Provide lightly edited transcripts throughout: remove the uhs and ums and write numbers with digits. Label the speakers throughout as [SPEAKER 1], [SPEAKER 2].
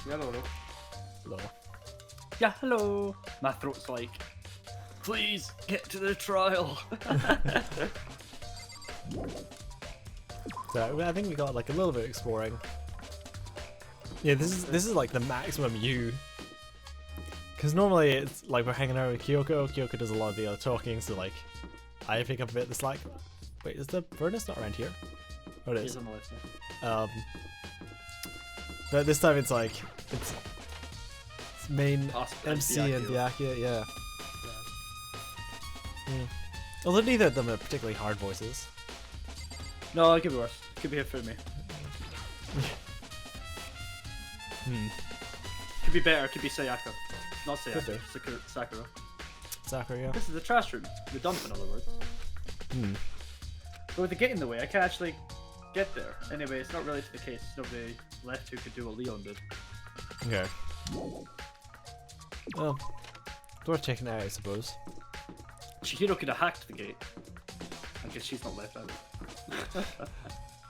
[SPEAKER 1] Yeah, hello.
[SPEAKER 2] Hello.
[SPEAKER 1] Yeah, hello. My throat's like, please get to the trial.
[SPEAKER 2] So I think we got like a little bit of exploring. Yeah, this is like the maximum you. Because normally it's like we're hanging out with Kyoko. Kyoko does a lot of the other talking, so like I pick up a bit of the slack. Wait, is the furnace not around here? Oh, it is.
[SPEAKER 1] He's on the left now.
[SPEAKER 2] But this time it's like it's main MC and
[SPEAKER 1] Byakuya.
[SPEAKER 2] Byakuya, yeah. Although neither of them are particularly hard voices.
[SPEAKER 1] No, it could be worse. It could be Hifumi. Could be better. Could be Sayaka. Not
[SPEAKER 2] Could be.
[SPEAKER 1] Sayaka. Sakura.
[SPEAKER 2] Sakura, yeah.
[SPEAKER 1] This is the trash room. The dump, in other words. But with the gate in the way, I can't actually get there. Anyway, it's not really to the case. Nobody left who could do what Leon did.
[SPEAKER 2] Okay. Well, it's worth checking out, I suppose.
[SPEAKER 1] Chihiro could have hacked the gate. I guess she's not left either.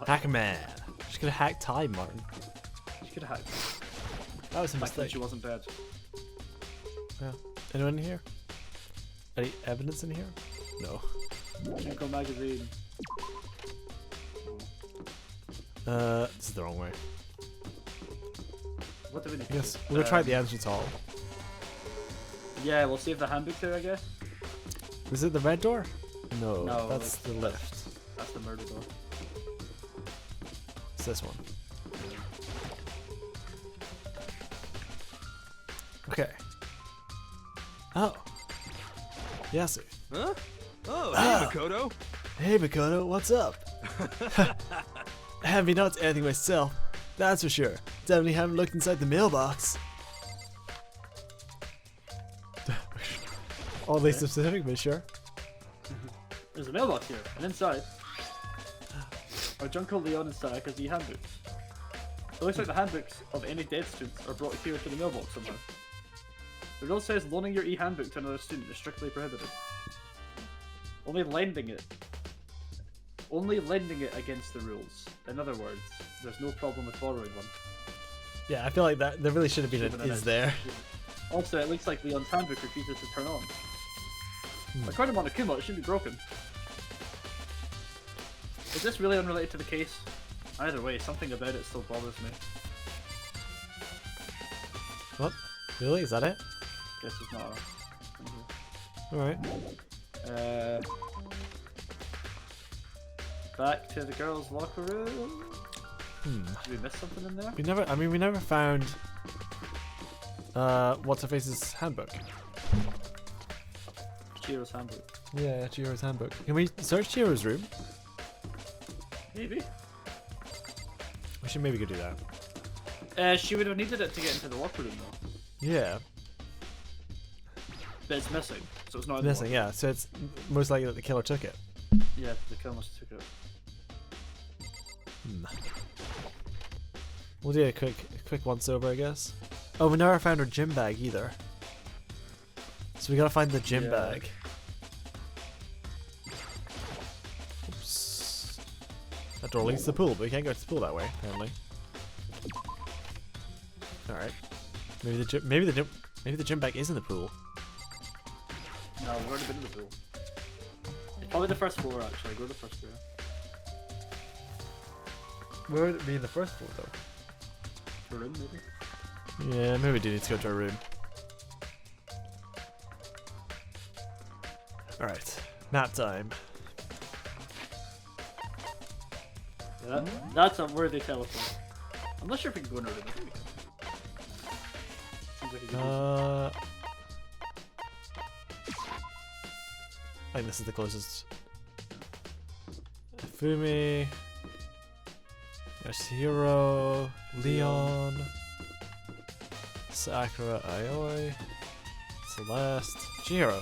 [SPEAKER 2] Hacker man. Just gonna hack time, Martin.
[SPEAKER 1] She could have hacked.
[SPEAKER 2] That was a
[SPEAKER 1] Back when
[SPEAKER 2] mistake.
[SPEAKER 1] she wasn't dead.
[SPEAKER 2] Yeah. Anyone in here? Any evidence in here? No.
[SPEAKER 1] Junko magazine.
[SPEAKER 2] This is the wrong way.
[SPEAKER 1] What do we need?
[SPEAKER 2] I guess we'll try the entrance hall.
[SPEAKER 1] Yeah, we'll save the handbook there, I guess.
[SPEAKER 2] Is it the red door? No,
[SPEAKER 1] No,
[SPEAKER 2] that's the lift.
[SPEAKER 1] That's the murder door.
[SPEAKER 2] It's this one. Okay. Oh. Yasu.
[SPEAKER 3] Huh? Oh,
[SPEAKER 2] Ah.
[SPEAKER 3] hey, Makoto.
[SPEAKER 2] Hey, Makoto, what's up? I haven't been up to anything myself, that's for sure. Definitely haven't looked inside the mailbox. Oddly specific, but sure.
[SPEAKER 1] There's a mailbox here, and inside are Junko, Leon, and Sayaka's e-handbooks. It looks like the handbooks of any dead students are brought here to the mailbox somehow. The rule says loaning your e-handbook to another student is strictly prohibited. Only lending it against the rules. In other words, there's no problem with borrowing one.
[SPEAKER 2] Yeah, I feel like that there really should have been an is there.
[SPEAKER 1] Also, it looks like Leon's handbook refuses to turn on. According to Monokuma, it should be broken. Is this really unrelated to the case? Either way, something about it still bothers me.
[SPEAKER 2] What? Really? Is that it?
[SPEAKER 1] Guess it's not.
[SPEAKER 2] Alright.
[SPEAKER 1] Back to the girls' locker room. Did we miss something in there?
[SPEAKER 2] We never found what's her face's handbook.
[SPEAKER 1] Chihiro's handbook.
[SPEAKER 2] Yeah, Chihiro's handbook. Can we search Chihiro's room?
[SPEAKER 1] Maybe.
[SPEAKER 2] We should maybe go do that.
[SPEAKER 1] She would have needed it to get into the locker room though.
[SPEAKER 2] Yeah.
[SPEAKER 1] But it's missing, so it's not in
[SPEAKER 2] Missing,
[SPEAKER 1] the
[SPEAKER 2] yeah. So it's most likely that the killer took it.
[SPEAKER 1] locker. Yeah, the killer must have took it.
[SPEAKER 2] We'll do a quick once over, I guess. Oh, we never found her gym bag either. So we gotta find the gym
[SPEAKER 1] Yeah.
[SPEAKER 2] bag. Oops. That door leads to the pool, but we can't go to the pool that way, apparently. All right. Maybe the gym bag is in the pool.
[SPEAKER 1] No, we've already been in the pool. It's probably the first floor actually. Go to the first floor.
[SPEAKER 2] Where would it be in the first floor, though?
[SPEAKER 1] The room maybe.
[SPEAKER 2] Yeah, maybe we do need to go to our room. Alright, nap time.
[SPEAKER 1] Yeah, that's a worthy teleport. I'm not sure if we can go in our room. I think we can. Seems like a good reason.
[SPEAKER 2] I think this is the closest. Fumi, Yashiro, Leon, Sakura, Aioi, Celeste, Chihiro.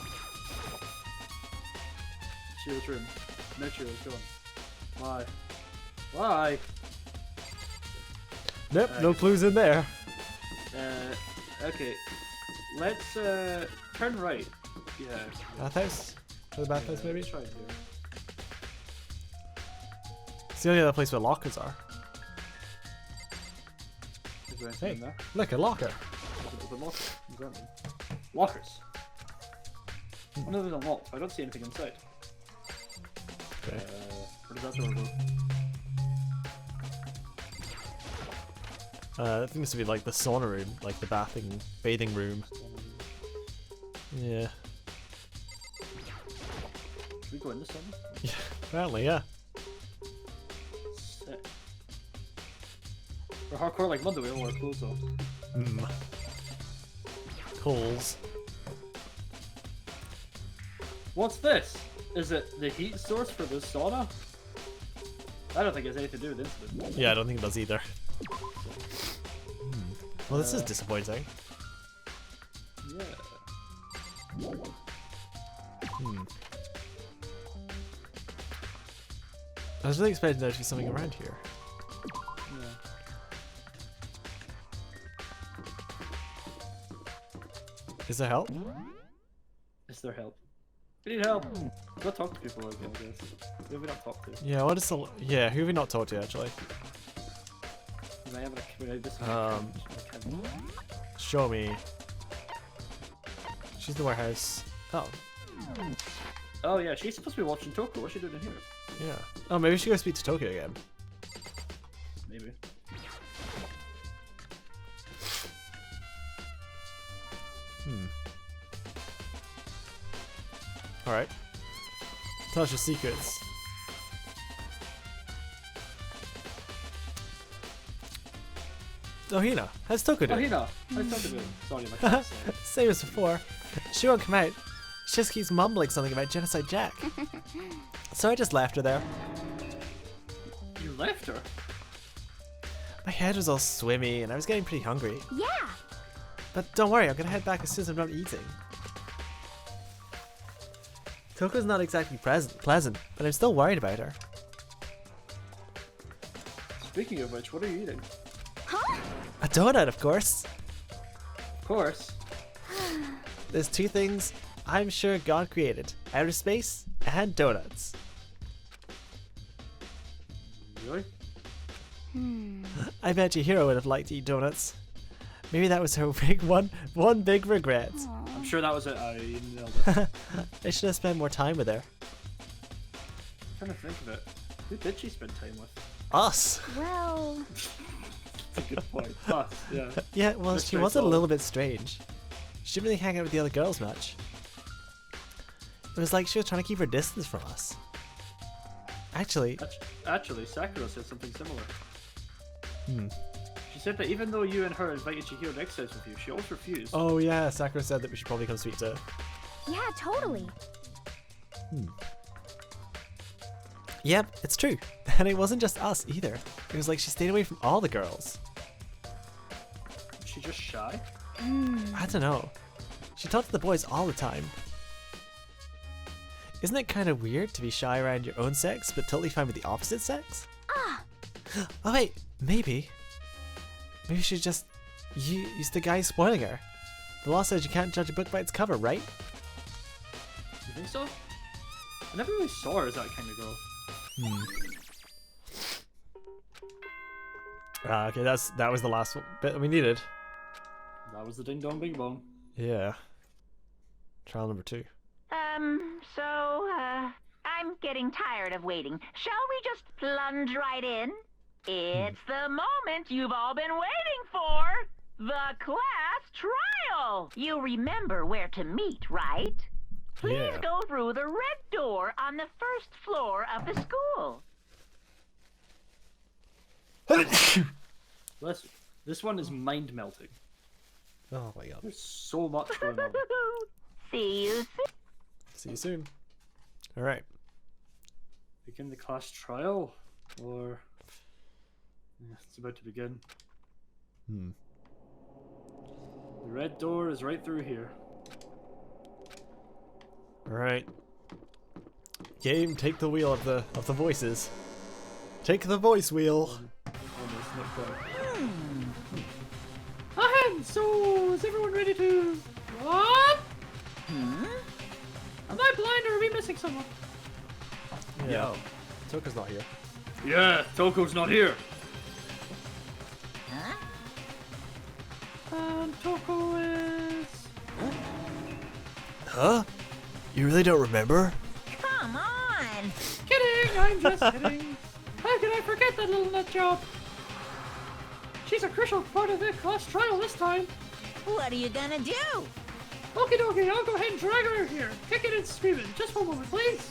[SPEAKER 1] Chihiro's room. No Chihiro's gone. Why? Why?
[SPEAKER 2] Nope, no clues in there.
[SPEAKER 1] Okay. Let's turn right. Yeah.
[SPEAKER 2] Bathhouse? To the bathhouse, maybe?
[SPEAKER 1] Let's try it here.
[SPEAKER 2] It's the only other place where lockers are.
[SPEAKER 1] Is there anything
[SPEAKER 2] Hey,
[SPEAKER 1] in there?
[SPEAKER 2] look, a locker.
[SPEAKER 1] There's an open locker. Exactly. Lockers. One of them is unlocked, but I don't see anything inside.
[SPEAKER 2] Okay.
[SPEAKER 1] Where does that door go?
[SPEAKER 2] I think this would be like the sauna room, like the bathing room. Yeah.
[SPEAKER 1] Should we go in the sauna?
[SPEAKER 2] Yeah, apparently, yeah.
[SPEAKER 1] Sick. We're hardcore like Monday, we all wear clothes off.
[SPEAKER 2] Coals.
[SPEAKER 1] What's this? Is it the heat source for the sauna? I don't think it has anything to do with incident.
[SPEAKER 2] Yeah, I don't think it does either. Well, this is disappointing.
[SPEAKER 1] Yeah.
[SPEAKER 2] I was really expecting there to be something around here.
[SPEAKER 1] Yeah.
[SPEAKER 2] Is there help?
[SPEAKER 1] Is there help? We need help. Go talk to people again, I guess. Who have we not talked to?
[SPEAKER 2] Yeah, what is the... Yeah, who have we not talked to, actually?
[SPEAKER 1] We might have
[SPEAKER 2] Show me. She's in the warehouse. Oh.
[SPEAKER 1] Oh yeah, she's supposed to be watching Toko. What's she doing in here?
[SPEAKER 2] Yeah. Oh, maybe we should go speak to Tokyo again.
[SPEAKER 1] Maybe.
[SPEAKER 2] Alright. Tell us your secrets. Oh, Hina. How's Toko
[SPEAKER 1] Oh,
[SPEAKER 2] doing?
[SPEAKER 1] Hina! How's Toko doing? Sorry, my cat's
[SPEAKER 2] Same as before. She won't come out. She just keeps mumbling something about Genocide Jack. So I just left her there.
[SPEAKER 1] You left her?
[SPEAKER 2] My head was all swimmy and I was getting pretty hungry.
[SPEAKER 3] Yeah.
[SPEAKER 2] But don't worry, I'm gonna head back as soon as I'm done eating. Toko's not exactly pleasant, but I'm still worried about her.
[SPEAKER 1] Speaking of which, what are you eating?
[SPEAKER 3] Huh?
[SPEAKER 2] A donut, of course.
[SPEAKER 1] Of course.
[SPEAKER 2] There's two things I'm sure God created. Outer space and donuts.
[SPEAKER 1] Really?
[SPEAKER 2] I bet your hero would have liked to eat donuts. Maybe that was her big one big regret.
[SPEAKER 1] I'm sure that was it. I nailed it.
[SPEAKER 2] I should have spent more time with her.
[SPEAKER 1] I'm trying to think of it. Who did she spend time with?
[SPEAKER 2] Us.
[SPEAKER 3] Well,
[SPEAKER 1] That's a good point. Us, yeah.
[SPEAKER 2] Yeah, well,
[SPEAKER 1] That's
[SPEAKER 2] she was a
[SPEAKER 1] straightforward.
[SPEAKER 2] little bit strange. She didn't really hang out with the other girls much. It was like she was trying to keep her distance from us. Actually,
[SPEAKER 1] Actually, Sakura said something similar. She said that even though you and her invited Chihiro to exercise with you, she always refused.
[SPEAKER 2] oh yeah, Sakura said that we should probably come speak to her.
[SPEAKER 3] yeah, totally.
[SPEAKER 2] Yep, it's true. And it wasn't just us either. It was like she stayed away from all the girls.
[SPEAKER 1] Is she just shy?
[SPEAKER 2] I don't know. She talked to the boys all the time. Isn't it kind of weird to be shy around your own sex, but totally fine with the opposite sex?
[SPEAKER 3] Ah,
[SPEAKER 2] Oh wait, maybe. Maybe she just used the guy spoiling her. The law says you can't judge a book by its cover, right?
[SPEAKER 1] You think so? I never really saw her as that kind of girl.
[SPEAKER 2] Okay, that was the last bit that we needed.
[SPEAKER 1] That was the ding dong bing bong.
[SPEAKER 2] Yeah. Trial number 2.
[SPEAKER 4] I'm getting tired of waiting. Shall we just plunge right in? It's the moment you've all been waiting for! The class trial! You remember where to meet, right? Please
[SPEAKER 2] Yeah.
[SPEAKER 4] go through the red door on the first floor of the school.
[SPEAKER 1] This one is mind melting.
[SPEAKER 2] Oh my god.
[SPEAKER 1] There's so much going on.
[SPEAKER 4] See you soon.
[SPEAKER 2] See you soon. Alright.
[SPEAKER 1] Begin the class trial, or yeah, it's about to begin. The red door is right through here.
[SPEAKER 2] Alright. Game, take the wheel of the voices. Take the voice wheel.
[SPEAKER 1] Almost not quite. And so, is everyone ready to? What? Am I blind or are we missing someone?
[SPEAKER 2] Yeah. Toka's not here.
[SPEAKER 1] Yeah, Toko's not here. And Toko is...
[SPEAKER 2] Huh? You really don't remember?
[SPEAKER 4] Come on!
[SPEAKER 1] Kidding, I'm just kidding. How could I forget that little nut job? She's a crucial part of the class trial this time.
[SPEAKER 4] What are you gonna do?
[SPEAKER 1] Okie dokie, I'll go ahead and drag her here. Kicking and screaming. Just one moment, please.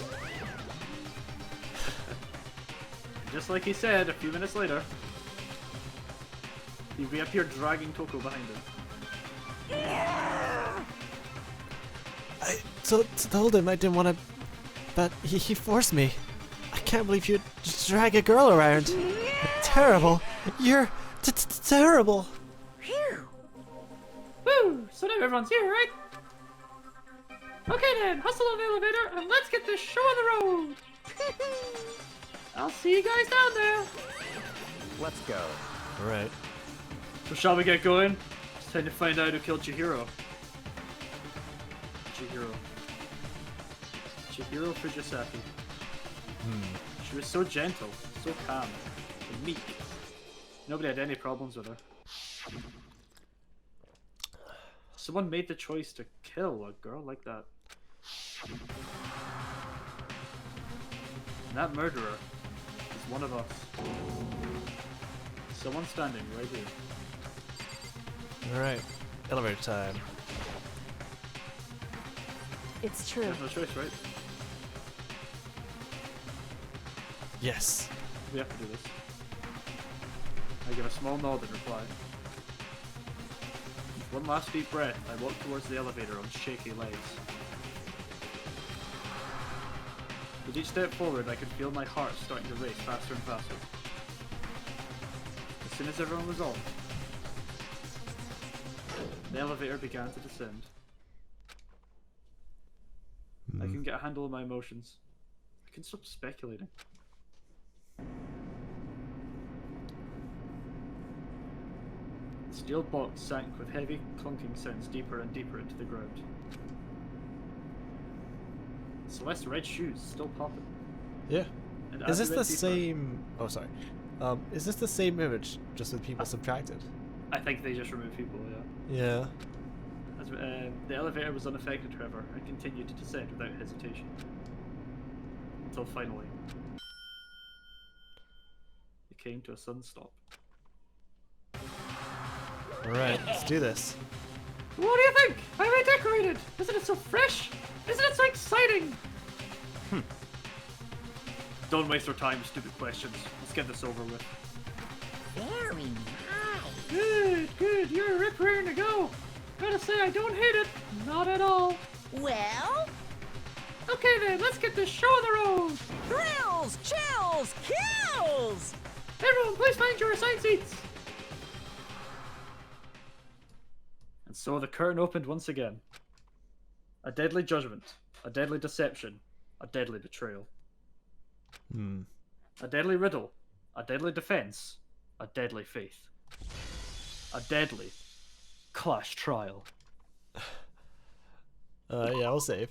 [SPEAKER 1] Just like he said, a few minutes later, he reappeared dragging Toko behind him.
[SPEAKER 2] I told him I didn't want to, but he forced me. I can't believe you'd drag a girl around. Terrible. You're terrible.
[SPEAKER 4] Phew!
[SPEAKER 1] Woo! So now everyone's here, right? Okay then, hustle on the elevator and let's get this show on the road. I'll see you guys down there.
[SPEAKER 5] Let's go.
[SPEAKER 2] All right.
[SPEAKER 1] So shall we get going? It's time to find out who killed Chihiro. Chihiro Fujisaki. She was so gentle, so calm, and meek. Nobody had any problems with her. Someone made the choice to kill a girl like that. And that murderer is one of us. Someone standing right here.
[SPEAKER 2] All right. Elevator time.
[SPEAKER 3] It's true.
[SPEAKER 1] There's no choice, right?
[SPEAKER 2] Yes.
[SPEAKER 1] We have to do this. I give a small nod in reply. With one last deep breath, I walk towards the elevator on shaky legs. With each step forward, I could feel my heart starting to race faster and faster. As soon as everyone was on, the elevator began to descend. I can get a handle on my emotions. I can stop speculating. The steel box sank with heavy clunking sounds deeper and deeper into the ground. Celeste's red shoes still popping.
[SPEAKER 2] Yeah.
[SPEAKER 1] And
[SPEAKER 2] Is
[SPEAKER 1] as
[SPEAKER 2] this
[SPEAKER 1] we
[SPEAKER 2] the
[SPEAKER 1] went deeper,
[SPEAKER 2] same? Oh, sorry. Is this the same image, just with people subtracted?
[SPEAKER 1] I think they just removed people, yeah.
[SPEAKER 2] Yeah.
[SPEAKER 1] As, the elevator was unaffected, however, and continued to descend without hesitation. Until finally, it came to a sudden stop.
[SPEAKER 2] All right. Let's do this.
[SPEAKER 1] What do you think? How am I decorated? Isn't it so fresh? Isn't it so exciting? Don't waste our time with stupid questions. Let's get this over with.
[SPEAKER 4] Very nice.
[SPEAKER 1] Good. You're a rip raring to go. Gotta say, I don't hate it. Not at all.
[SPEAKER 4] Well,
[SPEAKER 1] Okay then, let's get this show on the road.
[SPEAKER 4] thrills, chills, kills!
[SPEAKER 1] Everyone, please find your assigned seats. And so the curtain opened once again. A deadly judgment, a deadly deception, a deadly betrayal. A deadly riddle, a deadly defense, a deadly faith. A deadly clash trial.
[SPEAKER 2] Yeah, I'll save.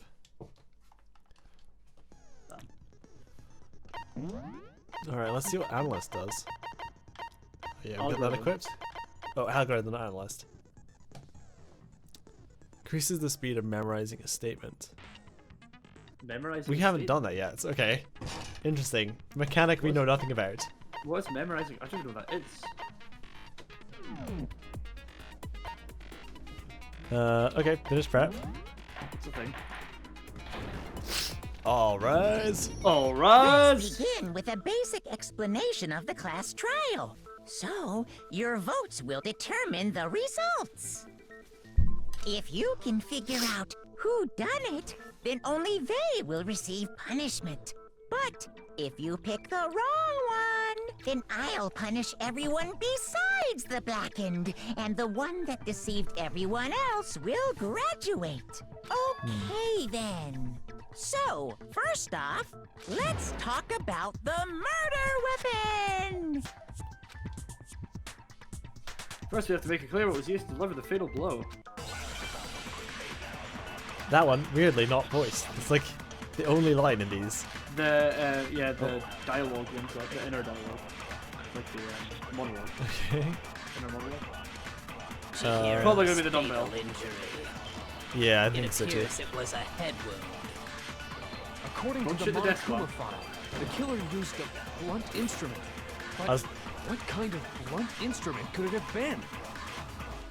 [SPEAKER 2] Alright, let's see what analyst does. Yeah, we got that
[SPEAKER 1] Algorithm.
[SPEAKER 2] equipped. Oh, algorithm, not analyst. Increases the speed of memorizing a statement.
[SPEAKER 1] Memorizing.
[SPEAKER 2] We
[SPEAKER 1] a
[SPEAKER 2] haven't
[SPEAKER 1] state-
[SPEAKER 2] done that yet. It's okay. Interesting. Mechanic we know nothing about.
[SPEAKER 1] What is memorizing? I don't know what that is.
[SPEAKER 2] Okay, finish prep.
[SPEAKER 1] What's the thing?
[SPEAKER 2] All rise.
[SPEAKER 1] All right.
[SPEAKER 4] Let's begin with a basic explanation of the class trial. So, your votes will determine the results. If you can figure out who done it, then only they will receive punishment. But if you pick the wrong one, then I'll punish everyone besides the blackened, and the one that deceived everyone else will graduate. Okay then. So, first off, let's talk about the murder weapon!
[SPEAKER 1] First, we have to make it clear what was used to deliver the fatal blow.
[SPEAKER 2] That one, weirdly, not voiced. It's like the only line in these.
[SPEAKER 1] The dialogue ones, like the inner dialogue, like the monologue,
[SPEAKER 2] Okay.
[SPEAKER 1] inner monologue. Probably gonna be the dumbbell.
[SPEAKER 2] Yeah, I
[SPEAKER 6] It
[SPEAKER 2] think so too.
[SPEAKER 6] appears it was a head wound.
[SPEAKER 7] According
[SPEAKER 1] Don't
[SPEAKER 7] to
[SPEAKER 1] shoot
[SPEAKER 7] the
[SPEAKER 1] the death
[SPEAKER 7] Monokuma
[SPEAKER 1] clock.
[SPEAKER 7] file, the killer used a blunt instrument. But
[SPEAKER 2] I was-
[SPEAKER 7] what kind of blunt instrument could it have been?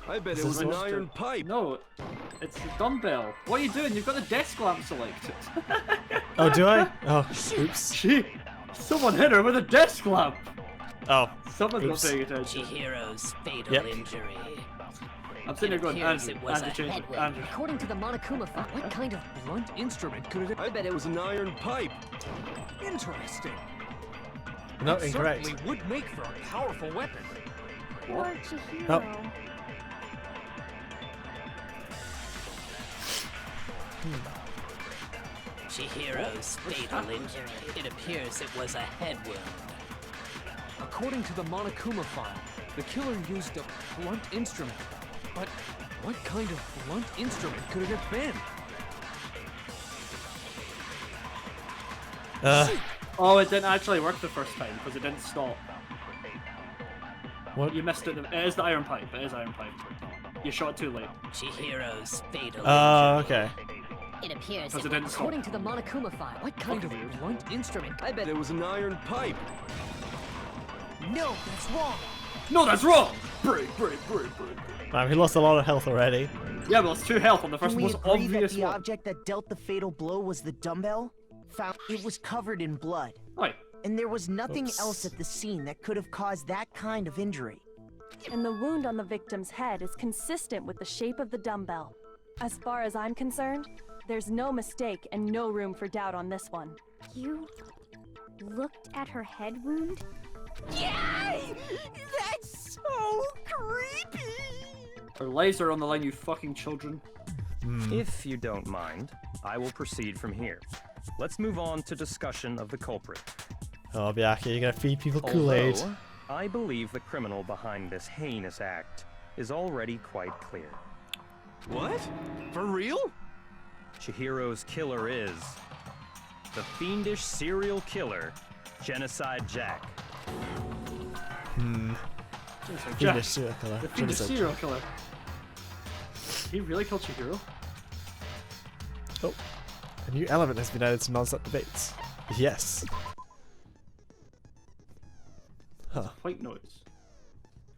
[SPEAKER 8] I bet
[SPEAKER 2] This
[SPEAKER 8] it was
[SPEAKER 2] is
[SPEAKER 8] an
[SPEAKER 1] registered.
[SPEAKER 8] iron pipe.
[SPEAKER 1] No, it's the dumbbell. What are you doing? You've got the desk lamp selected.
[SPEAKER 2] Oh, do I? Oh, oops.
[SPEAKER 1] Gee, someone hit her with a desk lamp.
[SPEAKER 2] Oh,
[SPEAKER 1] Someone's
[SPEAKER 2] Oops.
[SPEAKER 1] not paying attention.
[SPEAKER 6] Chihiro's fatal
[SPEAKER 2] Yep.
[SPEAKER 6] injury.
[SPEAKER 1] I'm sitting there going,
[SPEAKER 6] appears
[SPEAKER 1] Andrew,
[SPEAKER 6] it was
[SPEAKER 1] Andrew,
[SPEAKER 6] a
[SPEAKER 1] change
[SPEAKER 6] head
[SPEAKER 1] it,
[SPEAKER 6] wound.
[SPEAKER 1] Andrew.
[SPEAKER 7] According to the Monokuma file, what kind of blunt instrument could it have
[SPEAKER 8] I bet it was an iron pipe.
[SPEAKER 7] been? Interesting.
[SPEAKER 2] no,
[SPEAKER 7] It
[SPEAKER 2] incorrect.
[SPEAKER 7] certainly would make for a powerful weapon.
[SPEAKER 3] Poor Chihiro.
[SPEAKER 2] Oh.
[SPEAKER 6] Chihiro's fatal injury. It appears it was a head wound.
[SPEAKER 7] According to the Monokuma file, the killer used a blunt instrument. But what kind of blunt instrument could it have been?
[SPEAKER 1] Oh, it didn't actually work the first time because it didn't stop.
[SPEAKER 2] What?
[SPEAKER 1] You missed it. It is the iron pipe. It is iron pipe. You shot too late.
[SPEAKER 6] Chihiro's fatal
[SPEAKER 2] Oh,
[SPEAKER 6] injury.
[SPEAKER 2] okay.
[SPEAKER 3] It appears
[SPEAKER 1] Because it didn't stop.
[SPEAKER 7] According to the Monokuma file, what kind of blunt instrument?
[SPEAKER 8] I bet it was an iron pipe.
[SPEAKER 7] No, that's wrong.
[SPEAKER 1] No, that's wrong! Break.
[SPEAKER 2] Wow, he lost a lot of health already.
[SPEAKER 1] Yeah, well, it's 2 health on the
[SPEAKER 9] Can
[SPEAKER 1] first
[SPEAKER 9] we
[SPEAKER 1] most
[SPEAKER 9] agree that
[SPEAKER 1] obvious
[SPEAKER 9] the
[SPEAKER 1] one.
[SPEAKER 9] object that dealt the fatal blow was the dumbbell? It was covered in blood,
[SPEAKER 1] Right.
[SPEAKER 9] and there was nothing
[SPEAKER 2] Oops.
[SPEAKER 9] else at the scene that could have caused that kind of injury.
[SPEAKER 10] And the wound on the victim's head is consistent with the shape of the dumbbell. As far as I'm concerned, there's no mistake and no room for doubt on this one.
[SPEAKER 3] You looked at her head wound?
[SPEAKER 9] Yay! That's so creepy!
[SPEAKER 1] Our lives are on the line, you fucking children.
[SPEAKER 5] If you don't mind, I will proceed from here. Let's move on to discussion of the culprit.
[SPEAKER 2] Oh, Byakuya, you're gonna feed people Kool-Aid.
[SPEAKER 5] Although, I believe the criminal behind this heinous act is already quite clear.
[SPEAKER 8] What? For real?
[SPEAKER 5] Chihiro's killer is the fiendish serial killer, Genocide Jack.
[SPEAKER 1] Jack,
[SPEAKER 2] Fiendish serial killer.
[SPEAKER 1] the fiendish
[SPEAKER 2] Genocide.
[SPEAKER 1] serial killer. Did he really kill Chihiro?
[SPEAKER 2] Oh, a new element has been added to non-stop debates. Yes. Huh.
[SPEAKER 1] White noise.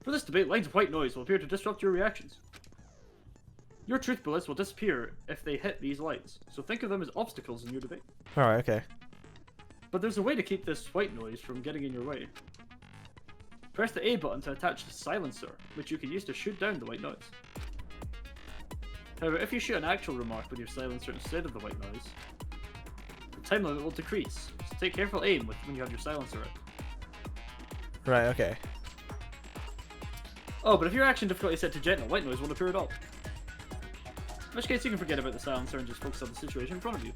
[SPEAKER 1] For this debate, lines of white noise will appear to disrupt your reactions. Your truth bullets will disappear if they hit these lights, so think of them as obstacles in your debate.
[SPEAKER 2] Alright, okay.
[SPEAKER 1] But there's a way to keep this white noise from getting in your way. Press the A button to attach the silencer, which you can use to shoot down the white noise. However, if you shoot an actual remark with your silencer instead of the white noise, the time limit will decrease, so take careful aim when you have your silencer out.
[SPEAKER 2] Right, okay.
[SPEAKER 1] Oh, but if your action difficulty is set to gentle, white noise won't appear at all. In which case you can forget about the silencer and just focus on the situation in front of you.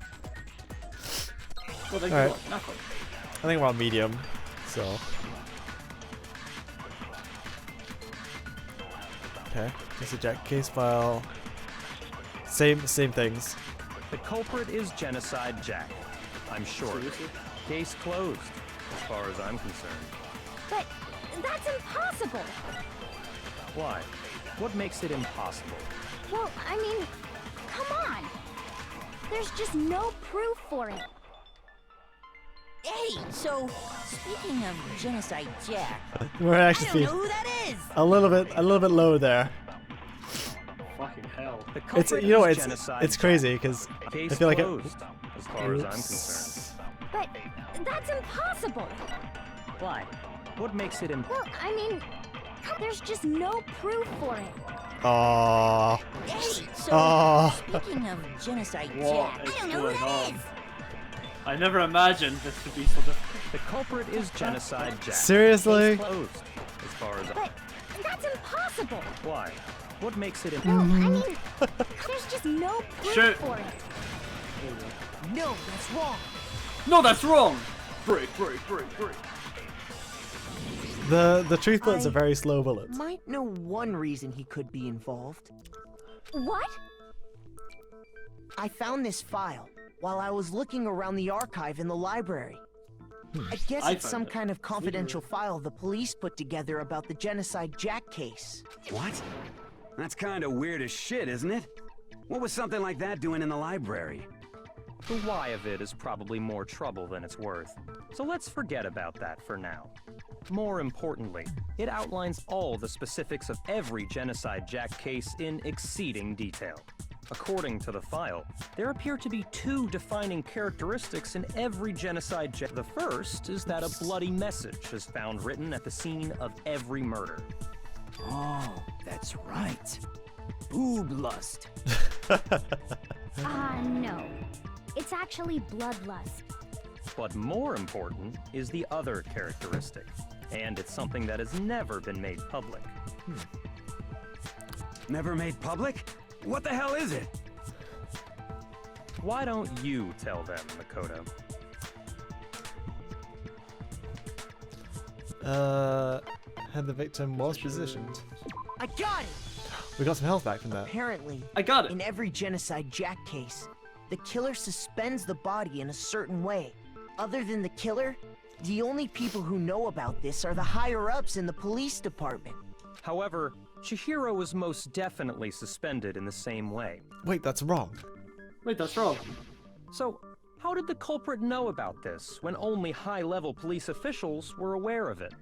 [SPEAKER 1] Well, then
[SPEAKER 2] Alright.
[SPEAKER 1] good luck. Have fun.
[SPEAKER 2] I think we're on medium, so. Okay, just a Jack case file. Same things.
[SPEAKER 5] The culprit is Genocide Jack. I'm sure.
[SPEAKER 1] Seriously?
[SPEAKER 5] Case closed, as far as I'm concerned.
[SPEAKER 3] But that's impossible!
[SPEAKER 5] Why? What makes it impossible?
[SPEAKER 3] Well, I mean, come on! There's just no proof for it.
[SPEAKER 11] Hey, so speaking of Genocide Jack,
[SPEAKER 2] We're
[SPEAKER 11] I
[SPEAKER 2] actually
[SPEAKER 11] don't know who that is.
[SPEAKER 2] a little bit low there.
[SPEAKER 1] Fucking hell.
[SPEAKER 5] The
[SPEAKER 2] It's
[SPEAKER 5] culprit
[SPEAKER 2] you know
[SPEAKER 5] is
[SPEAKER 2] it's
[SPEAKER 5] Genocide
[SPEAKER 2] it's crazy because
[SPEAKER 5] Jack. Case
[SPEAKER 2] I feel like
[SPEAKER 5] closed, as far as I'm concerned.
[SPEAKER 3] But that's impossible!
[SPEAKER 5] Why? What makes it impossible?
[SPEAKER 3] Well, I mean, there's just no proof for it.
[SPEAKER 2] Aww.
[SPEAKER 11] Hey, so
[SPEAKER 2] Oh.
[SPEAKER 11] speaking of Genocide
[SPEAKER 1] What
[SPEAKER 11] Jack,
[SPEAKER 1] is
[SPEAKER 11] I don't know who
[SPEAKER 1] going
[SPEAKER 11] that
[SPEAKER 1] on?
[SPEAKER 11] is.
[SPEAKER 1] I never imagined this to be so difficult.
[SPEAKER 5] The culprit is Genocide Jack.
[SPEAKER 2] Seriously?
[SPEAKER 5] Case closed, as far as
[SPEAKER 3] But that's impossible!
[SPEAKER 5] Why? What makes it
[SPEAKER 3] Well,
[SPEAKER 5] impossible?
[SPEAKER 3] I mean, there's just no proof
[SPEAKER 1] Shoot.
[SPEAKER 3] for it.
[SPEAKER 7] No, that's wrong.
[SPEAKER 1] No, that's wrong! Break.
[SPEAKER 2] The truth bullets
[SPEAKER 9] I-
[SPEAKER 2] are very slow bullets.
[SPEAKER 9] Might know one reason he could be involved.
[SPEAKER 3] What?
[SPEAKER 9] I found this file while I was looking around the archive in the library. I guess
[SPEAKER 1] I
[SPEAKER 9] it's
[SPEAKER 1] found
[SPEAKER 9] some
[SPEAKER 1] it.
[SPEAKER 9] kind of confidential file the police put together about the Genocide Jack case.
[SPEAKER 8] What?
[SPEAKER 12] That's kind of weird as shit, isn't it? What was something like that doing in the library?
[SPEAKER 5] The why of it is probably more trouble than it's worth, so let's forget about that for now. More importantly, it outlines all the specifics of every Genocide Jack case in exceeding detail. According to the file, there appear to be 2 defining characteristics in every Genocide Jack. The first is that a bloody message is found written at the scene of every murder.
[SPEAKER 9] Oh, that's right. Boob lust.
[SPEAKER 3] No. It's actually bloodlust.
[SPEAKER 5] But more important is the other characteristic, and it's something that has never been made public.
[SPEAKER 12] Never made public? What the hell is it?
[SPEAKER 5] Why don't you tell them, Makoto?
[SPEAKER 2] Had the victim was positioned.
[SPEAKER 9] I got it!
[SPEAKER 2] We got some health back from that.
[SPEAKER 9] Apparently,
[SPEAKER 1] I got it.
[SPEAKER 9] in every Genocide Jack case, the killer suspends the body in a certain way. Other than the killer, the only people who know about this are the higher-ups in the police department.
[SPEAKER 5] However, Chihiro was most definitely suspended in the same way.
[SPEAKER 2] Wait, that's wrong.
[SPEAKER 1] Wait, that's wrong.
[SPEAKER 5] So, how did the culprit know about this when only high-level police officials were aware of it?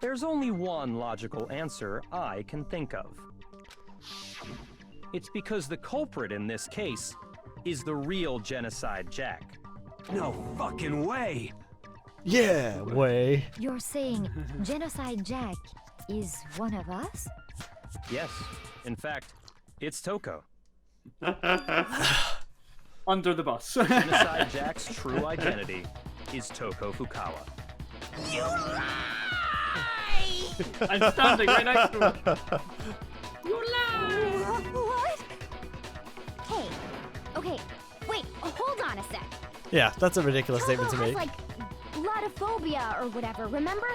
[SPEAKER 5] There's only one logical answer I can think of. It's because the culprit in this case is the real Genocide Jack.
[SPEAKER 12] No fucking way!
[SPEAKER 2] Yeah, way.
[SPEAKER 3] You're saying Genocide Jack is one of us?
[SPEAKER 5] Yes, in fact, it's Toko.
[SPEAKER 1] Under the bus.
[SPEAKER 5] Genocide Jack's true identity is Toko Fukawa.
[SPEAKER 11] You lie!
[SPEAKER 1] I'm standing right next to him.
[SPEAKER 11] You lie!
[SPEAKER 3] What? Hey, okay, wait, hold on a sec.
[SPEAKER 2] Yeah, that's a ridiculous
[SPEAKER 3] Toko
[SPEAKER 2] statement to
[SPEAKER 3] has,
[SPEAKER 2] make.
[SPEAKER 3] like, bloodophobia or whatever, remember?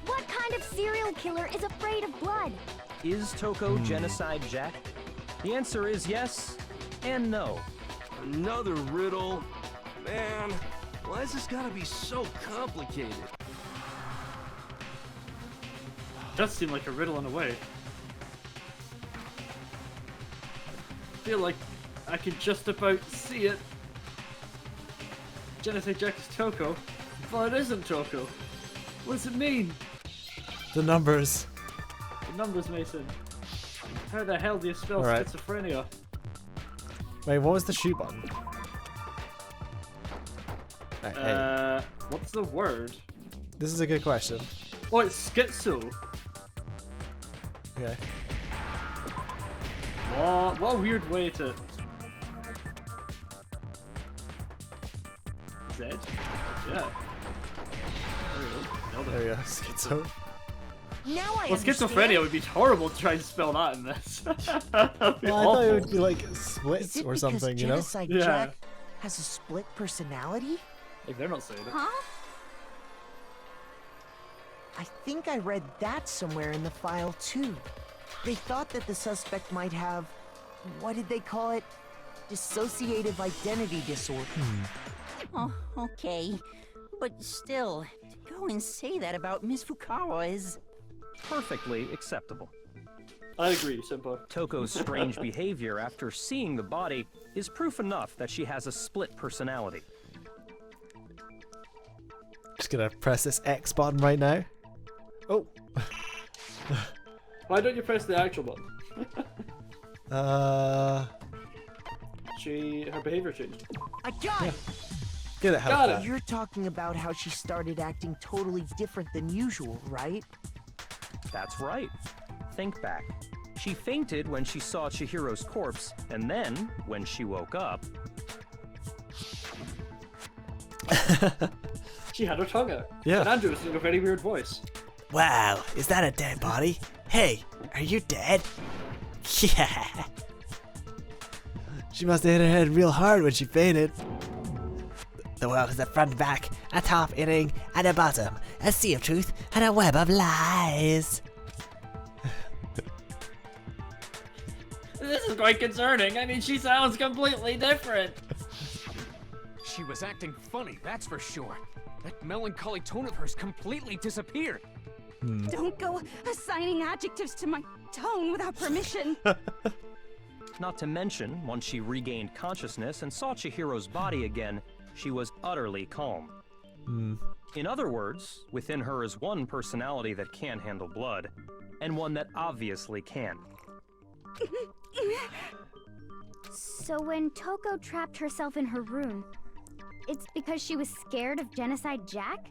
[SPEAKER 3] What kind of serial killer is afraid of blood?
[SPEAKER 5] Is Toko Genocide Jack? The answer is yes and no.
[SPEAKER 8] Another riddle? Man, why has this gotta be so complicated?
[SPEAKER 1] Does seem like a riddle in a way. I feel like I can just about see it. Genocide Jack is Toko, but it isn't Toko. What does it mean?
[SPEAKER 2] The numbers.
[SPEAKER 1] The numbers, Mason. How the hell do you spell
[SPEAKER 2] Alright.
[SPEAKER 1] schizophrenia?
[SPEAKER 2] Wait, what was the shoot button? Hey,
[SPEAKER 1] What's the word?
[SPEAKER 2] this is a good question.
[SPEAKER 1] Oh, it's schizo.
[SPEAKER 2] Okay.
[SPEAKER 1] What a weird way to... Z? Yeah.
[SPEAKER 2] There we go. Schizo.
[SPEAKER 9] Now I
[SPEAKER 1] Well,
[SPEAKER 9] understand.
[SPEAKER 1] schizophrenia would be horrible to try and spell that in this. That'd be
[SPEAKER 2] Well, I thought it
[SPEAKER 1] awful.
[SPEAKER 2] would be like
[SPEAKER 9] Is
[SPEAKER 2] splits
[SPEAKER 9] it
[SPEAKER 2] or
[SPEAKER 9] because
[SPEAKER 2] something, you know?
[SPEAKER 9] Genocide
[SPEAKER 1] Yeah.
[SPEAKER 9] Jack has a split personality?
[SPEAKER 1] Like, they're not saying it.
[SPEAKER 3] Huh?
[SPEAKER 9] I think I read that somewhere in the file too. They thought that the suspect might have, what did they call it? Dissociative identity disorder.
[SPEAKER 11] Oh, okay. But still, to go and say that about Miss Fukawa is...
[SPEAKER 5] Perfectly acceptable.
[SPEAKER 1] I agree, Senpai.
[SPEAKER 5] Toko's strange behavior after seeing the body is proof enough that she has a split personality.
[SPEAKER 2] Just gonna press this X button right now. Oh.
[SPEAKER 1] Why don't you press the actual button? Her behavior changed.
[SPEAKER 9] I got it!
[SPEAKER 2] Get it,
[SPEAKER 1] Got
[SPEAKER 2] help.
[SPEAKER 1] it.
[SPEAKER 9] You're talking about how she started acting totally different than usual, right?
[SPEAKER 5] That's right. Think back. She fainted when she saw Chihiro's corpse, and then, when she woke up,
[SPEAKER 1] She had her tongue out.
[SPEAKER 2] Yeah.
[SPEAKER 1] And Andrew was doing a very weird voice.
[SPEAKER 13] Wow, is that a dead body? Hey, are you dead? Yeah.
[SPEAKER 2] She must have hit her head real hard when she fainted.
[SPEAKER 13] The world has a front and back, a top inning, and a bottom, a sea of truth, and a web of lies.
[SPEAKER 1] This is quite concerning. I mean, she sounds completely different.
[SPEAKER 7] She was acting funny, that's for sure. That melancholy tone of hers completely disappeared.
[SPEAKER 14] Don't go assigning adjectives to my
[SPEAKER 10] tone without permission.
[SPEAKER 5] Not to mention, once she regained consciousness and saw Chihiro's body again, she was utterly calm. In other words, within her is one personality that can't handle blood, and one that obviously can.
[SPEAKER 3] So when Toko trapped herself in her room, it's because she was scared of Genocide Jack?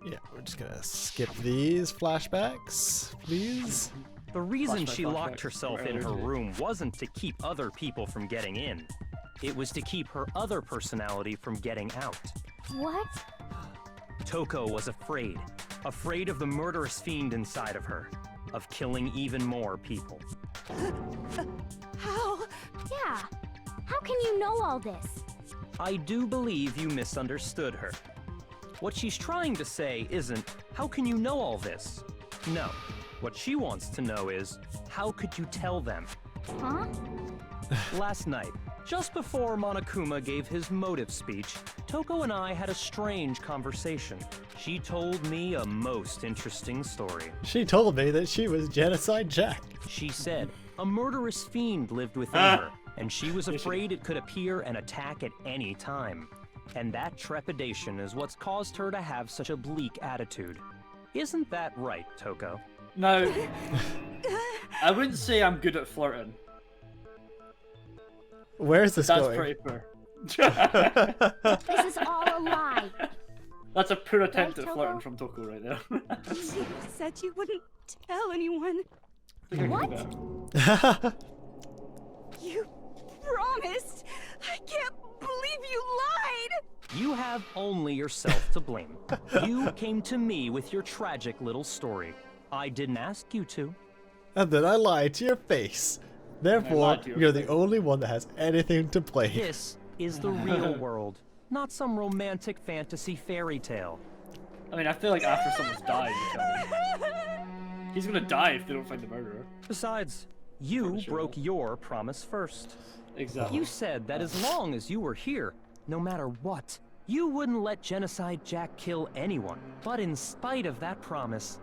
[SPEAKER 2] Yeah, we're just gonna skip these flashbacks, please.
[SPEAKER 5] The reason she
[SPEAKER 1] Flashback,
[SPEAKER 5] locked
[SPEAKER 1] flashback.
[SPEAKER 5] herself in her room wasn't to keep other people from getting in. It was to keep her other personality from getting out.
[SPEAKER 3] What?
[SPEAKER 5] Toko was afraid. Afraid of the murderous fiend inside of her. Of killing even more people.
[SPEAKER 3] How? Yeah. How can you know all this?
[SPEAKER 5] I do believe you misunderstood her. What she's trying to say isn't, how can you know all this? No. What she wants to know is, how could you tell them?
[SPEAKER 3] Huh?
[SPEAKER 5] Last night, just before Monokuma gave his motive speech, Toko and I had a strange conversation. She told me a most interesting story.
[SPEAKER 2] She told me that she was Genocide Jack.
[SPEAKER 5] She said a murderous fiend lived within her, and she was afraid it could appear and attack at any time. And that trepidation is what's caused her to have such a bleak attitude. Isn't that right, Toko?
[SPEAKER 1] Now, I wouldn't say I'm good at flirting.
[SPEAKER 2] Where's this
[SPEAKER 1] That's
[SPEAKER 2] going?
[SPEAKER 1] pretty poor.
[SPEAKER 3] This is all a lie.
[SPEAKER 1] That's a poor attempt
[SPEAKER 10] Right,
[SPEAKER 1] at flirting from Toko right there.
[SPEAKER 10] You said you wouldn't tell anyone.
[SPEAKER 3] What?
[SPEAKER 10] You promised. I can't believe you lied.
[SPEAKER 5] You have only yourself to blame. You came to me with your tragic little story. I didn't ask you to.
[SPEAKER 2] And then I lied to your face. Therefore,
[SPEAKER 1] lied to your
[SPEAKER 2] you're
[SPEAKER 1] face.
[SPEAKER 2] the only one that has anything to blame.
[SPEAKER 5] This is the real world, not some romantic fantasy fairy tale.
[SPEAKER 1] I mean, I feel like after someone's died, you tell me. He's gonna die if they don't find the murderer.
[SPEAKER 5] Besides, you
[SPEAKER 1] Pretty sure.
[SPEAKER 5] broke your promise first.
[SPEAKER 1] Exactly.
[SPEAKER 5] You said that as long as you were here, no matter what, you wouldn't let Genocide Jack kill anyone. But in spite of that promise,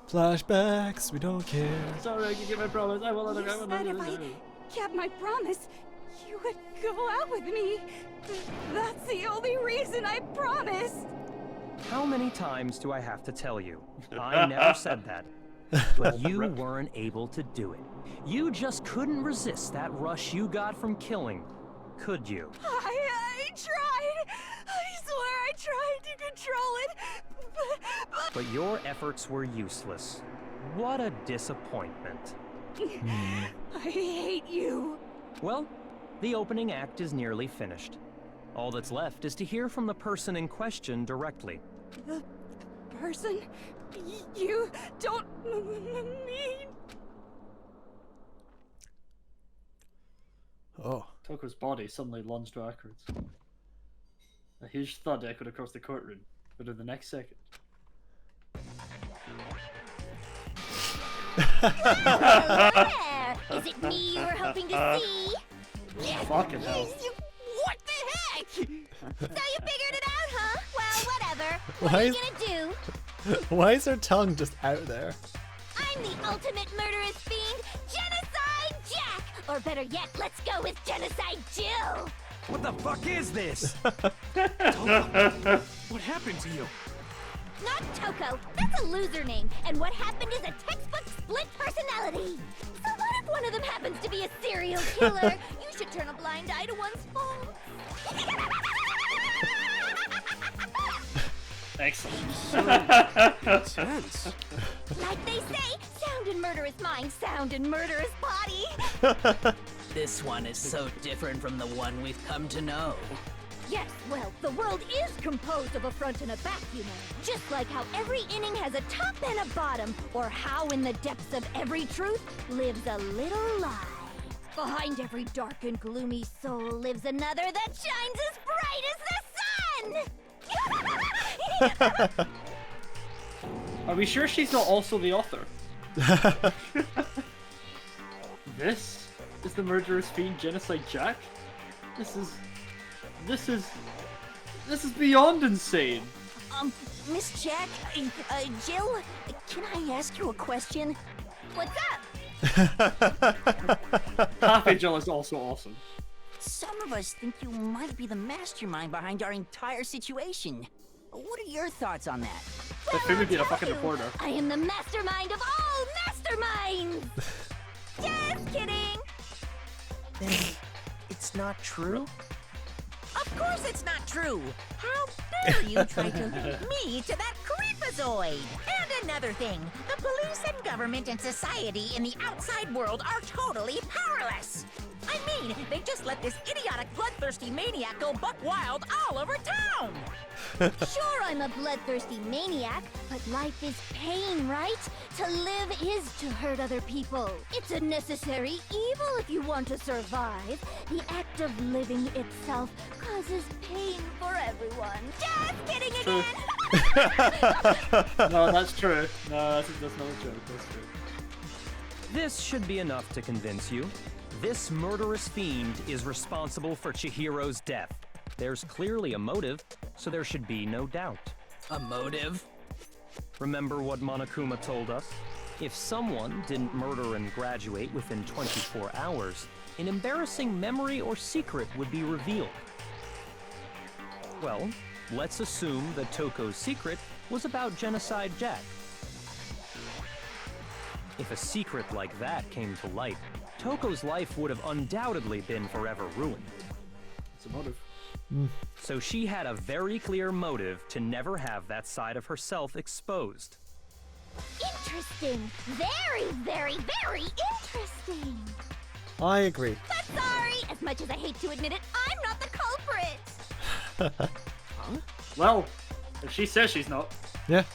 [SPEAKER 2] Flashbacks, we don't care.
[SPEAKER 1] Sorry, I can get my promise. I will let
[SPEAKER 10] You
[SPEAKER 1] her
[SPEAKER 10] said if I kept my promise, you would go out with me. That's the only reason I promised.
[SPEAKER 5] how many times do I have to tell you? I never said that. But you weren't able to do it. You just couldn't resist that rush you got from killing, could you?
[SPEAKER 10] I tried. I swear I tried to control it.
[SPEAKER 5] But your efforts were useless. What a disappointment.
[SPEAKER 10] I hate you.
[SPEAKER 5] Well, the opening act is nearly finished. All that's left is to hear from the person in question directly.
[SPEAKER 10] The person you don't mean.
[SPEAKER 2] Oh.
[SPEAKER 1] Toko's body suddenly lunged backwards. A huge thud echoed across the courtroom, but in the next second...
[SPEAKER 3] There! Is it me you were hoping to see?
[SPEAKER 1] Fucking hell.
[SPEAKER 3] What the heck? So you figured it out, huh? Well, whatever. What
[SPEAKER 2] Why
[SPEAKER 3] are you
[SPEAKER 2] is-
[SPEAKER 3] gonna do?
[SPEAKER 2] Why is her tongue just out there?
[SPEAKER 3] I'm the ultimate murderous fiend, Genocide Jack! Or better yet, let's go with Genocide Jill!
[SPEAKER 12] What the fuck is this?
[SPEAKER 7] What happened to you?
[SPEAKER 3] Not Toko, that's a loser name, and what happened is a textbook split personality! So what if one of them happens to be a serial killer? You should turn a blind eye to one's faults.
[SPEAKER 1] Excellent.
[SPEAKER 7] Intense.
[SPEAKER 3] Like they say, sound in murderous mind, sound in murderous body!
[SPEAKER 6] This one is so different from the one we've come to know.
[SPEAKER 3] Yes, well, the world is composed of a front and a back, you know. Just like how every inning has a top and a bottom, or how in the depths of every truth lives a little lie. Behind every dark and gloomy soul lives another that shines as bright as the sun!
[SPEAKER 1] Are we sure she's not also the author? This is the murderous fiend Genocide Jack? This is This is beyond insane.
[SPEAKER 11] Miss Jack, Jill, can I ask you a question?
[SPEAKER 3] What's up?
[SPEAKER 1] Happy Jill is also awesome.
[SPEAKER 11] Some of us think you might be the mastermind behind our entire situation. What are your thoughts on that?
[SPEAKER 1] That Fumi being a fucking reporter.
[SPEAKER 3] I am the mastermind of all masterminds! Just kidding!
[SPEAKER 9] Then it's not true?
[SPEAKER 11] Of course it's not true! How dare you try to link me to that creepazoid! And another thing, the police and government and society in the outside world are totally powerless! I mean, they just let this idiotic bloodthirsty maniac go buck wild all over town!
[SPEAKER 3] Sure, I'm a bloodthirsty maniac, but life is pain, right? To live is to hurt other people. It's a necessary evil if you want to survive. The act of living itself causes pain for everyone. Just kidding again!
[SPEAKER 1] No, that's true. No, that's not a joke. That's true.
[SPEAKER 5] This should be enough to convince you. This murderous fiend is responsible for Chihiro's death. There's clearly a motive, so there should be no doubt.
[SPEAKER 6] A motive?
[SPEAKER 5] Remember what Monokuma told us? If someone didn't murder and graduate within 24 hours, an embarrassing memory or secret would be revealed. Well, let's assume that Toko's secret was about Genocide Jack. If a secret like that came to light, Toko's life would have undoubtedly been forever ruined.
[SPEAKER 1] It's a motive.
[SPEAKER 5] So she had a very clear motive to never have that side of herself exposed.
[SPEAKER 3] Interesting. Very, very, very interesting.
[SPEAKER 2] I agree.
[SPEAKER 3] But sorry, as much as I hate to admit it, I'm not the culprit.
[SPEAKER 1] Well, if she says she's not.
[SPEAKER 2] Yeah.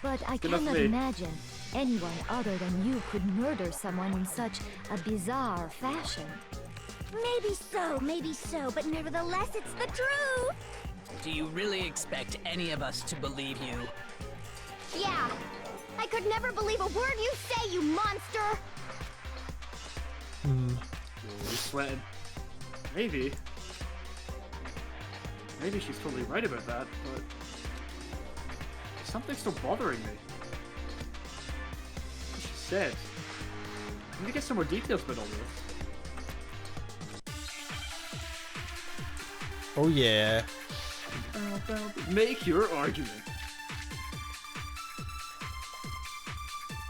[SPEAKER 14] But I
[SPEAKER 1] Good enough
[SPEAKER 14] cannot
[SPEAKER 1] for me.
[SPEAKER 14] imagine anyone other than you could murder someone in such a bizarre fashion.
[SPEAKER 3] Maybe so, but nevertheless, it's the truth.
[SPEAKER 6] Do you really expect any of us to believe you?
[SPEAKER 3] Yeah. I could never believe a word you say, you monster.
[SPEAKER 1] He's sweating. Maybe she's totally right about that, but something's still bothering me. What she said. I need to get some more details about all this.
[SPEAKER 2] Oh yeah.
[SPEAKER 1] Make your argument.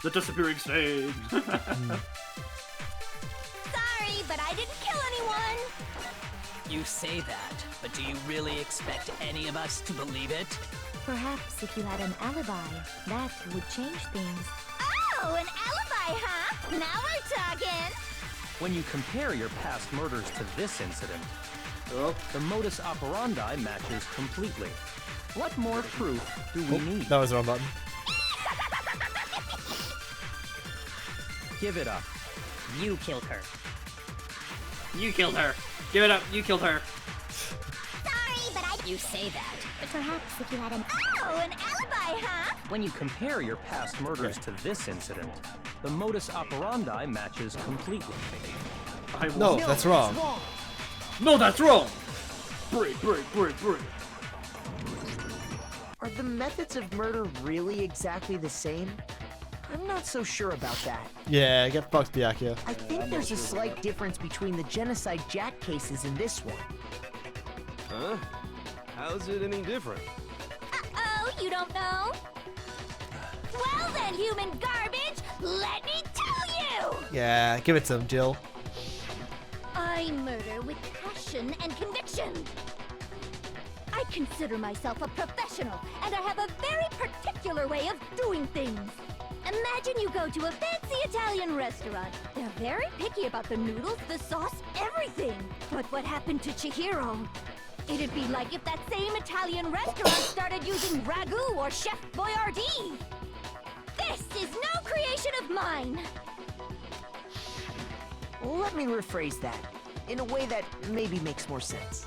[SPEAKER 1] The disappearing stage.
[SPEAKER 3] Sorry, but I didn't kill anyone.
[SPEAKER 6] You say that, but do you really expect any of us to believe it?
[SPEAKER 14] Perhaps if you had an alibi, that would change things.
[SPEAKER 3] Oh, an alibi, huh? Now we're talking.
[SPEAKER 5] When you compare your past murders to this incident, the modus operandi matches completely. What more proof do we need?
[SPEAKER 2] That was the wrong button.
[SPEAKER 5] Give it up.
[SPEAKER 11] You killed her.
[SPEAKER 1] You killed her. Give it up. You killed her.
[SPEAKER 3] Sorry, but I...
[SPEAKER 11] You say that, but
[SPEAKER 14] Perhaps if you had an...
[SPEAKER 3] Oh, an alibi, huh?
[SPEAKER 5] When you compare your past murders to this incident, the modus operandi matches completely.
[SPEAKER 2] No, that's wrong.
[SPEAKER 1] No, that's wrong. Break.
[SPEAKER 9] Are the methods of murder really exactly the same? I'm not so sure about that.
[SPEAKER 2] Yeah, get fucked, Byakuya.
[SPEAKER 9] I think there's a slight difference between the Genocide Jack cases and this one.
[SPEAKER 8] Huh? How's it any different?
[SPEAKER 3] Uh-oh, you don't know? Well then, human garbage, let me tell you!
[SPEAKER 2] Yeah, give it to him, Jill.
[SPEAKER 3] I murder with passion and conviction. I consider myself a professional, and I have a very particular way of doing things. Imagine you go to a fancy Italian restaurant. They're very picky about the noodles, the sauce, everything. But what happened to Chihiro? It'd be like if that same Italian restaurant started using ragu or Chef Boyardee. This is no creation of mine.
[SPEAKER 9] Let me rephrase that, in a way that maybe makes more sense.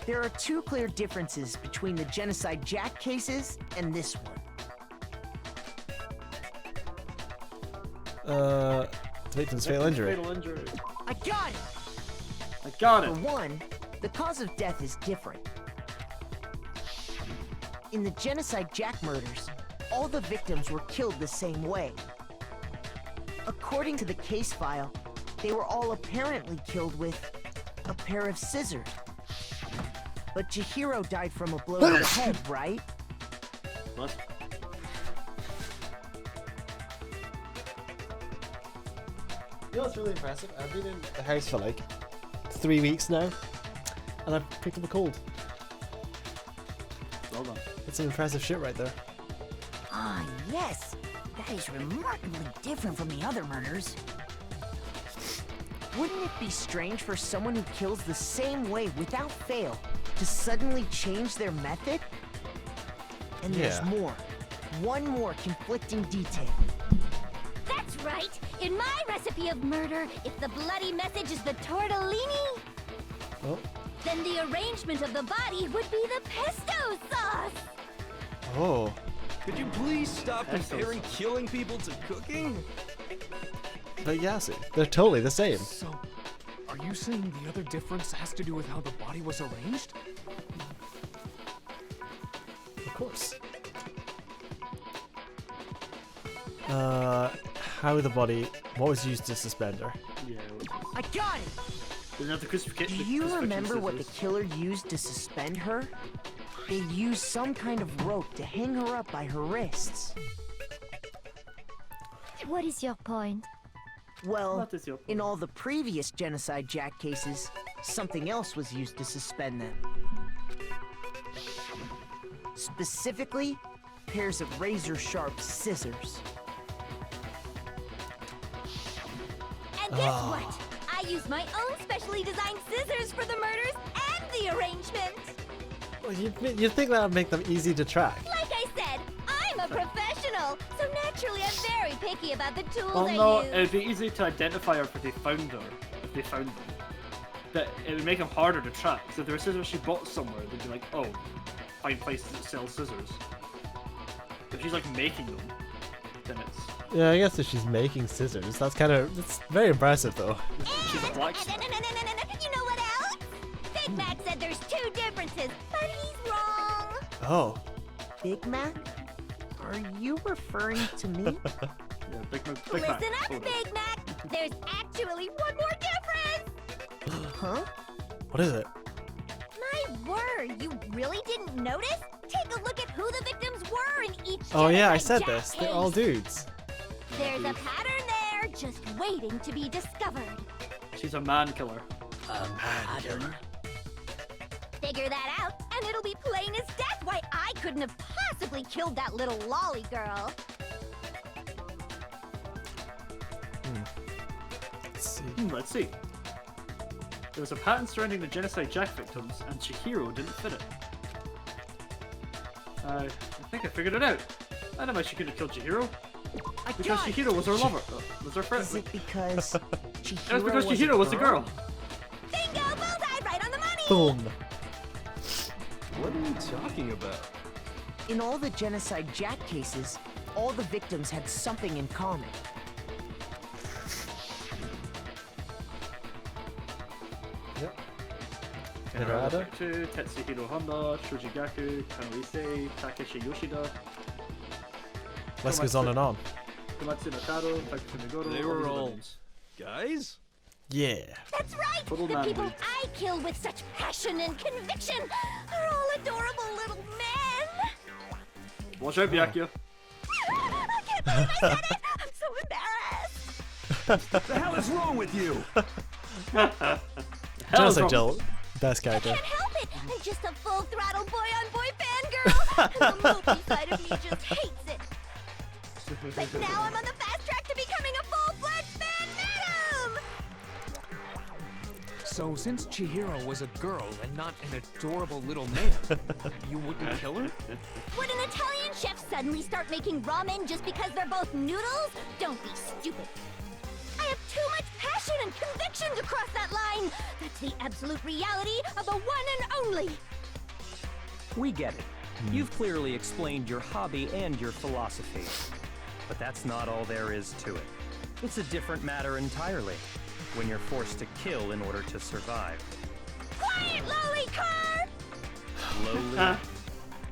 [SPEAKER 9] There are two clear differences between the Genocide Jack cases and this one.
[SPEAKER 2] The victim's fatal injury.
[SPEAKER 1] Fatal injury.
[SPEAKER 9] I got it!
[SPEAKER 1] I got it.
[SPEAKER 9] For one, the cause of death is different. In the Genocide Jack murders, all the victims were killed the same way. According to the case file, they were all apparently killed with a pair of scissors. But Chihiro died from a blow to the head, right?
[SPEAKER 1] What?
[SPEAKER 2] You know what's really impressive? I've been in the house for like 3 weeks now, and I've picked up a cold.
[SPEAKER 1] Well done.
[SPEAKER 2] It's some impressive shit right there.
[SPEAKER 11] Ah, yes. That is remarkably different from the other murders.
[SPEAKER 9] Wouldn't it be strange for someone who kills the same way without fail to suddenly change their method? And there's more. One more conflicting detail.
[SPEAKER 3] That's right! In my recipe of murder, if the bloody message is the tortellini, then the arrangement of the body would be the pesto sauce!
[SPEAKER 2] Oh.
[SPEAKER 8] Could you please stop comparing killing people to cooking?
[SPEAKER 2] But yeah, see, they're totally the same.
[SPEAKER 7] So, are you saying the other difference has to do with how the body was arranged?
[SPEAKER 2] Of course. How the body, what was used to suspend her?
[SPEAKER 1] Yeah.
[SPEAKER 9] I got it!
[SPEAKER 1] Isn't that the crucifixion?
[SPEAKER 9] Do you remember what the killer used to suspend her? They used some kind of rope to hang her up by her wrists.
[SPEAKER 14] What is your point?
[SPEAKER 9] Well, in all the previous Genocide Jack cases, something else was used to suspend them. Specifically, pairs of razor-sharp scissors.
[SPEAKER 3] And guess what? I used my own specially designed scissors for the murders and the arrangement!
[SPEAKER 2] Well, you'd think that would make them easy to track.
[SPEAKER 3] Like I said, I'm a professional, so naturally I'm very picky about the tools
[SPEAKER 1] Well,
[SPEAKER 3] I
[SPEAKER 1] no,
[SPEAKER 3] use.
[SPEAKER 1] it'd be easy to identify her if they found her, if they found them. But it would make them harder to track. So if there were scissors she bought somewhere, they'd be like, oh, find places that sell scissors. If she's like making them, then it's...
[SPEAKER 2] Yeah, I guess if she's making scissors, that's very impressive though.
[SPEAKER 1] She's a blacksmith.
[SPEAKER 3] You know what else? Big Mac said there's two differences, but he's wrong.
[SPEAKER 2] Oh.
[SPEAKER 9] Big Mac? Are you referring to me?
[SPEAKER 1] Yeah, Big Mac.
[SPEAKER 3] Listen up, Big Mac. There's actually one more difference.
[SPEAKER 9] Huh?
[SPEAKER 2] What is it?
[SPEAKER 3] My word, you really didn't notice? Take a look at who the victims were in each
[SPEAKER 2] Oh yeah, I
[SPEAKER 3] Genocide
[SPEAKER 2] said
[SPEAKER 3] Jack
[SPEAKER 2] this.
[SPEAKER 3] case.
[SPEAKER 2] They're all dudes.
[SPEAKER 3] There's a pattern there, just waiting to be discovered.
[SPEAKER 1] She's a man killer.
[SPEAKER 6] Pattern.
[SPEAKER 3] Figure that out, and it'll be plain as death why I couldn't have possibly killed that little lolly girl.
[SPEAKER 1] Let's see. There was a pattern surrounding the Genocide Jack victims, and Chihiro didn't fit it. I think I figured it out. I know why she couldn't have killed Chihiro. Because Chihiro was her lover. Was her friend.
[SPEAKER 9] Is it because Chihiro
[SPEAKER 1] It was because Chihiro was a girl.
[SPEAKER 3] Bingo! Bullseye! Right on the money!
[SPEAKER 2] Boom.
[SPEAKER 8] What are you talking about?
[SPEAKER 9] In all the Genocide Jack cases, all the victims had something in common.
[SPEAKER 2] Yep.
[SPEAKER 1] Hirada, Tetsuhiro Honda, Shojigaku, Kanoise, Takeshi Yoshida.
[SPEAKER 2] List goes on and on.
[SPEAKER 1] Komatsu Nataro, Takeshi Meguro.
[SPEAKER 8] They were all guys?
[SPEAKER 2] Yeah.
[SPEAKER 3] That's right!
[SPEAKER 1] Total
[SPEAKER 3] The
[SPEAKER 1] man
[SPEAKER 3] people
[SPEAKER 1] hate.
[SPEAKER 3] I kill with such passion and conviction are all adorable little men!
[SPEAKER 1] Watch out, Byakuya.
[SPEAKER 3] I can't believe I said it! I'm so embarrassed!
[SPEAKER 12] What the hell is wrong with you?
[SPEAKER 2] Genocide Jill, best
[SPEAKER 3] I
[SPEAKER 2] character.
[SPEAKER 3] can't help it! I'm just a full-throttle boy-on-boy fangirl! And the mopey side of me just hates it! But now I'm on the fast track to becoming a full-fledged fan madam!
[SPEAKER 7] So, since Chihiro was a girl and not an adorable little man, you wouldn't kill her?
[SPEAKER 3] Would an Italian chef suddenly start making ramen just because they're both noodles? Don't be stupid. I have too much passion and conviction to cross that line. That's the absolute reality of the one and only.
[SPEAKER 5] We get it. You've clearly explained your hobby and your philosophy. But that's not all there is to it. It's a different matter entirely, when you're forced to kill in order to survive.
[SPEAKER 3] Quiet, lowly cur!
[SPEAKER 5] Lowly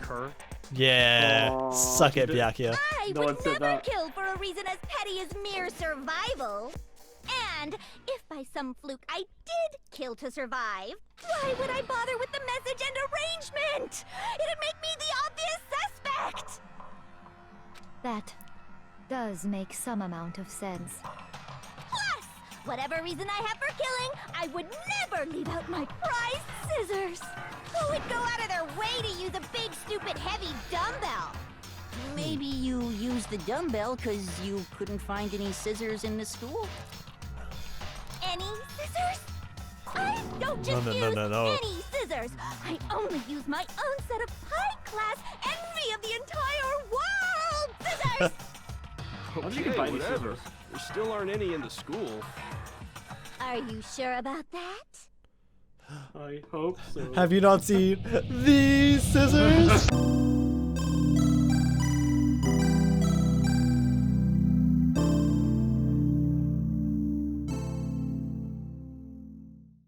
[SPEAKER 5] cur?
[SPEAKER 2] Yeah,
[SPEAKER 1] Aw,
[SPEAKER 2] suck it,
[SPEAKER 1] you did-
[SPEAKER 2] Byakuya.
[SPEAKER 3] I
[SPEAKER 1] No
[SPEAKER 3] would
[SPEAKER 1] one said
[SPEAKER 3] never
[SPEAKER 1] that.
[SPEAKER 3] kill for a reason as petty as mere survival. And if by some fluke I did kill to survive, why would I bother with the message and arrangement? It'd make me the obvious suspect.
[SPEAKER 14] That does make some amount of sense.
[SPEAKER 3] Plus, whatever reason I have for killing, I would never leave out my prized scissors. Who would go out of their way to use a big, stupid, heavy dumbbell?
[SPEAKER 11] Maybe you used the dumbbell because you couldn't find any scissors in the school.
[SPEAKER 3] Any scissors? I don't just
[SPEAKER 2] No.
[SPEAKER 3] any scissors. I only use my own set of high-class envy of the entire world scissors.
[SPEAKER 1] Why don't you
[SPEAKER 8] Okay,
[SPEAKER 1] buy these
[SPEAKER 8] whatever.
[SPEAKER 1] scissors?
[SPEAKER 8] There still aren't any in the school.
[SPEAKER 3] Are you sure about that?
[SPEAKER 1] I hope so.
[SPEAKER 2] Have you not seen these scissors?